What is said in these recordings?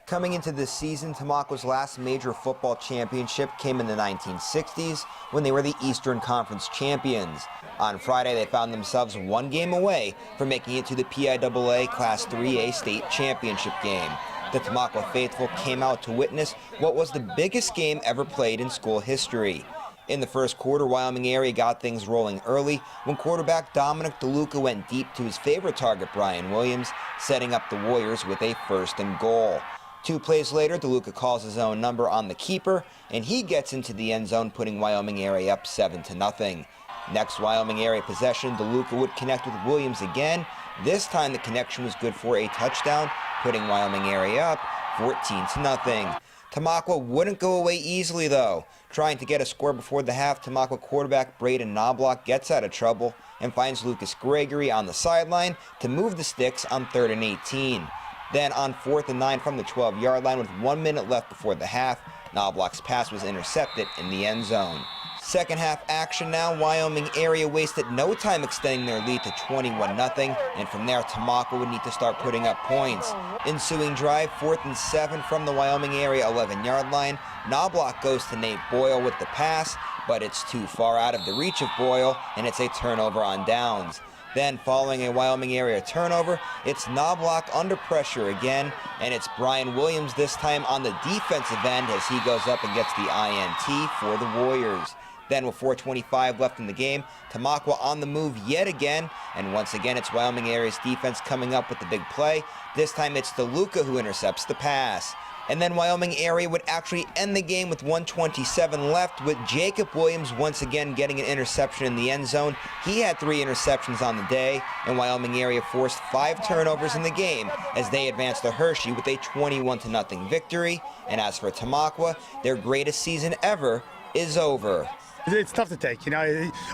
Coming into this season, Tamaqua's last major football championship came in the 1960s when they were the Eastern Conference champions. On Friday, they found themselves one game away from making it to the PIAA Class 3A state championship game. The Tamaqua faithful came out to witness what was the biggest game ever played in school history. In the first quarter, Wyoming area got things rolling early when quarterback Dominic DeLuca went deep to his favorite target, Brian Williams, setting up the Warriors with a 1st and goal. 2 plays later, DeLuca calls his own number on the keeper, and he gets into the end zone, putting Wyoming area up 7-0. Next Wyoming area possession, DeLuca would connect with Williams again. This time the connection was good for a touchdown, putting Wyoming area up 14-0. Tamaqua wouldn't go away easily, though. Trying to get a score before the half, Tamaqua quarterback Braden Knobloch gets out of trouble and finds Lucas Gregory on the sideline to move the sticks on 3rd and 18. Then on 4th and 9 from the 12-yard line with 1 minute left before the half, Knobloch's pass was intercepted in the end zone. Second half action now, Wyoming area wasted no time extending their lead to 21-0, and from there Tamaqua would need to start putting up points. Ensuing drive, 4th and 7 from the Wyoming area 11-yard line. Knobloch goes to Nate Boyle with the pass, but it's too far out of the reach of Boyle, and it's a turnover on downs. Then, following a Wyoming area turnover, it's Knobloch under pressure again, and it's Brian Williams this time on the defensive end as he goes up and gets the INT for the Warriors. Then with 4:25 left in the game, Tamaqua on the move yet again, and once again it's Wyoming area's defense coming up with the big play. This time it's DeLuca who intercepts the pass. And then Wyoming area would actually end the game with 1:27 left, with Jacob Williams once again getting an interception in the end zone. He had 3 interceptions on the day, and Wyoming area forced 5 turnovers in the game as they advanced to Hershey with a 21-0 victory. And as for Tamaqua, their greatest season ever is over. It's tough to take,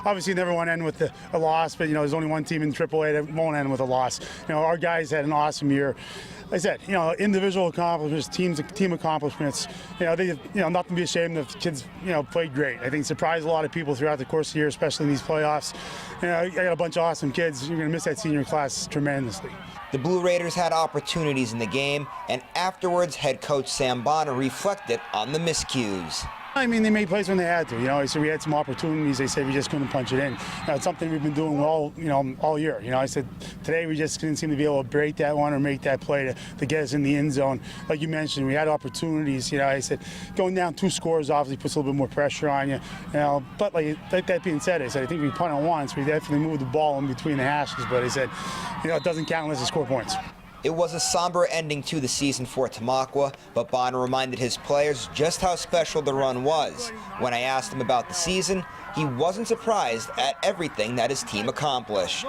obviously you never want to end with a loss, but there's only one team in AAA that won't end with a loss. Our guys had an awesome year. Like I said, individual accomplishments, team accomplishments, they nothing to be ashamed of. Kids, played great. I think it surprised a lot of people throughout the course of the year, especially in these playoffs. I got a bunch of awesome kids. You're going to miss that senior class tremendously. The Blue Raiders had opportunities in the game, and afterwards head coach Sam Bonner reflected on the miscues. I mean, they made plays when they had to. So we had some opportunities. They said we just couldn't punch it in. It's something we've been doing well, all year. I said today we just didn't seem to be able to break that one or make that play to get us in the end zone. Like you mentioned, we had opportunities. I said going down 2 scores obviously puts a little bit more pressure on you. But like that being said, I said I think we punted once. We definitely moved the ball in between the hashes. But I said, it doesn't count unless you score points. It was a somber ending to the season for Tamaqua, but Bonner reminded his players just how special the run was. When I asked him about the season, he wasn't surprised at everything that his team accomplished.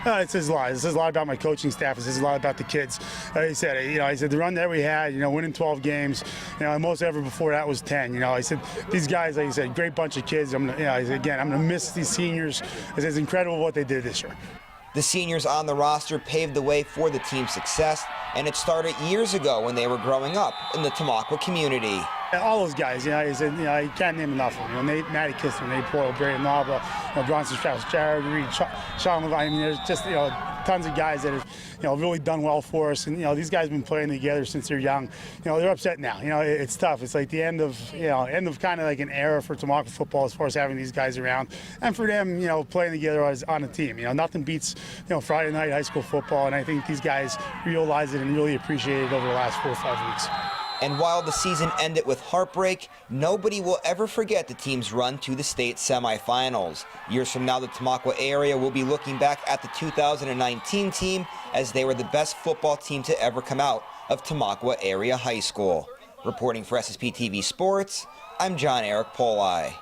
It says a lot. It says a lot about my coaching staff. It says a lot about the kids. Like I said, the run that we had, winning 12 games, most ever before that was 10. I said, these guys, like I said, great bunch of kids. I'm gonna miss these seniors. It's incredible what they did this year. The seniors on the roster paved the way for the team's success, and it started years ago when they were growing up in the Tamaqua community. All those guys, I said, you can't name enough of them. Matty Kistner, Nate Boyle, Braden Knobloch, Bronson Strauss, Jared Reed, Sean Levine. I mean, there's just tons of guys that have really done well for us. And these guys have been playing together since they're young. They're upset now. It's tough. It's like the end of kind of like an era for Tamaqua football as far as having these guys around, and for them, playing together as on a team. Nothing beats Friday night high school football, and I think these guys realize it and really appreciate it over the last 4 or 5 weeks. And while the season ended with heartbreak, nobody will ever forget the team's run to the state semifinals. Years from now, the Tamaqua area will be looking back at the 2019 team as they were the best football team to ever come out of Tamaqua Area High School. Reporting for SSPTV Sports, I'm John Eric Poli.